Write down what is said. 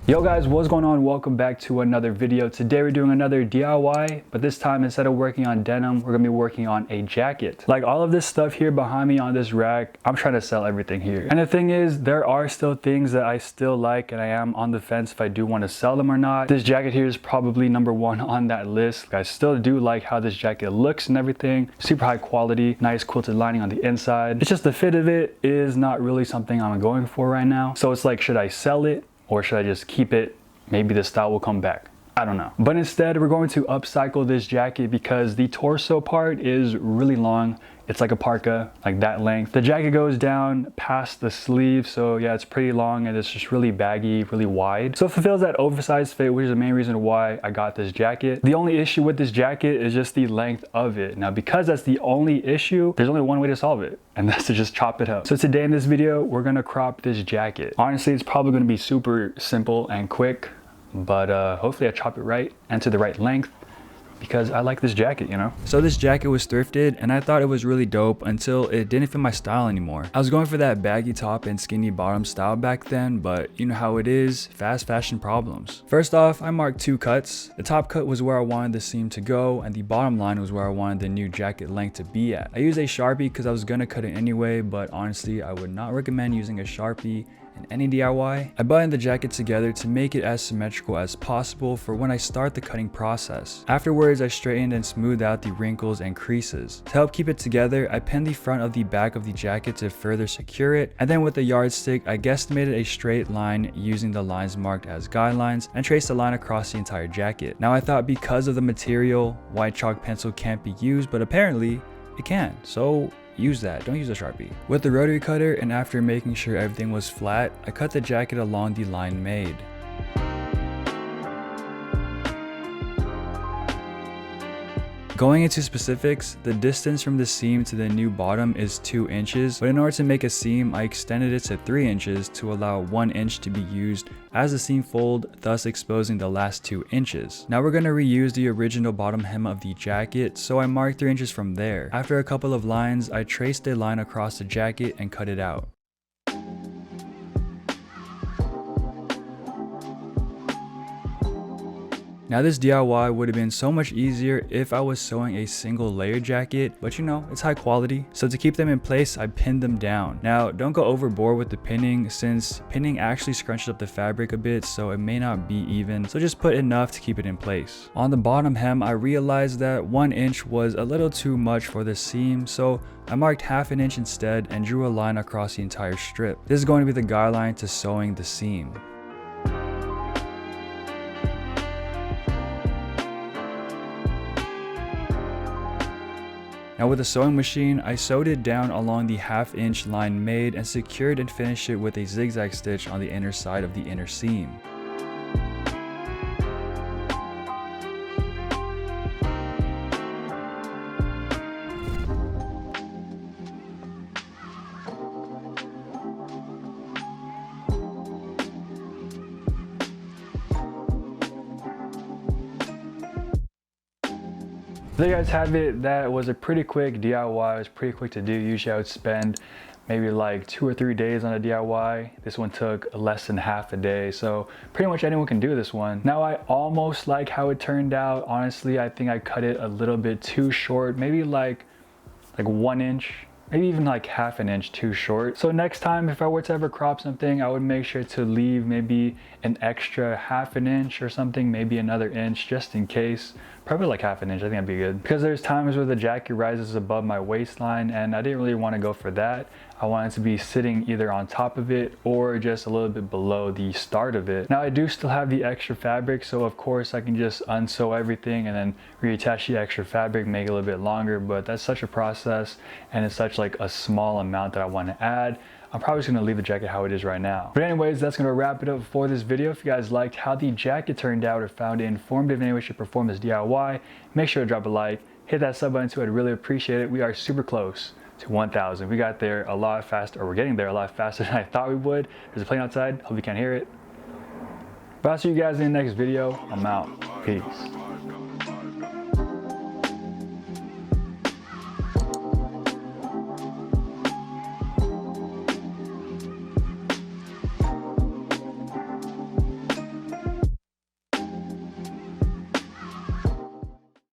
Yo guys, what's going on? Welcome back to another video. Today we're doing another DIY, but this time instead of working on denim, we're gonna be working on a jacket. Like all of this stuff here behind me on this rack, I'm trying to sell everything here. And the thing is, there are still things that I still like and I am on the fence if I do want to sell them or not. This jacket here is probably number one on that list. Like, I still do like how this jacket looks and everything. Super high quality, nice quilted lining on the inside. It's just the fit of it is not really something I'm going for right now. So it's like, should I sell it? Or should I just keep it? Maybe the style will come back. I don't know. But instead, we're going to upcycle this jacket because the torso part is really long. It's like a parka, like that length. The jacket goes down past the sleeve, so yeah, it's pretty long and it's just really baggy, really wide. So it fulfills that oversized fit, which is the main reason why I got this jacket. The only issue with this jacket is just the length of it. Now, because that's the only issue, there's only one way to solve it, and that's to just chop it up. So today in this video, we're gonna crop this jacket. Honestly, it's probably gonna be super simple and quick, but hopefully I chop it right and to the right length, because I like this jacket, you know? So this jacket was thrifted and I thought it was really dope until it didn't fit my style anymore. I was going for that baggy top and skinny bottom style back then, but you know how it is, fast fashion problems. First off, I marked two cuts. The top cut was where I wanted the seam to go and the bottom line was where I wanted the new jacket length to be at. I used a Sharpie because I was gonna cut it anyway, but honestly, I would not recommend using a Sharpie in any DIY. I buttoned the jacket together to make it as symmetrical as possible for when I start the cutting process. Afterwards, I straightened and smoothed out the wrinkles and creases. To help keep it together, I pinned the front of the back of the jacket to further secure it, and then with a yardstick, I guesstimated a straight line using the lines marked as guidelines and traced a line across the entire jacket. Now I thought because of the material, white chalk pencil can't be used, but apparently it can, so use that, don't use a Sharpie. With the rotary cutter and after making sure everything was flat, I cut the jacket along the line made. Going into specifics, the distance from the seam to the new bottom is 2 inches, but in order to make a seam, I extended it to 3 inches to allow 1 inch to be used as a seam fold, thus exposing the last 2 inches. Now we're going to reuse the original bottom hem of the jacket, so I marked 3 inches from there. After a couple of lines, I traced a line across the jacket and cut it out. Now this DIY would have been so much easier if I was sewing a single layer jacket, but you know, it's high quality. So to keep them in place, I pinned them down. Now don't go overboard with the pinning since pinning actually scrunches up the fabric a bit, so it may not be even. So just put enough to keep it in place. On the bottom hem, I realized that 1 inch was a little too much for the seam, so I marked ½ an inch instead and drew a line across the entire strip. This is going to be the guideline to sewing the seam. Now with a sewing machine, I sewed it down along the ½ inch line made and secured and finished it with a zigzag stitch on the inner side of the inner seam. There you guys have it. That was a pretty quick DIY. It was pretty quick to do. Usually I would spend maybe like 2 or 3 days on a DIY. This one took less than half a day, so pretty much anyone can do this one. Now I almost like how it turned out. Honestly, I think I cut it a little bit too short, maybe like 1 inch, maybe even like ½ an inch too short. So next time if I were to ever crop something, I would make sure to leave maybe an extra ½ an inch or something, maybe another inch just in case. Probably like ½ an inch, I think that'd be good. Because there's times where the jacket rises above my waistline and I didn't really want to go for that. I wanted to be sitting either on top of it or just a little bit below the start of it. Now I do still have the extra fabric, so of course I can just unsew everything and then reattach the extra fabric, make it a little bit longer, but that's such a process and it's such like a small amount that I want to add. I'm probably just gonna leave the jacket how it is right now. But anyways, that's gonna wrap it up for this video. If you guys liked how the jacket turned out or found it informative in any way, shape, or form this DIY, make sure to drop a like, hit that sub button too, I'd really appreciate it. We are super close to 1,000. We got there a lot faster, or we're getting there a lot faster than I thought we would. There's a plane outside, hope you can't hear it. But I'll see you guys in the next video. I'm out, peace.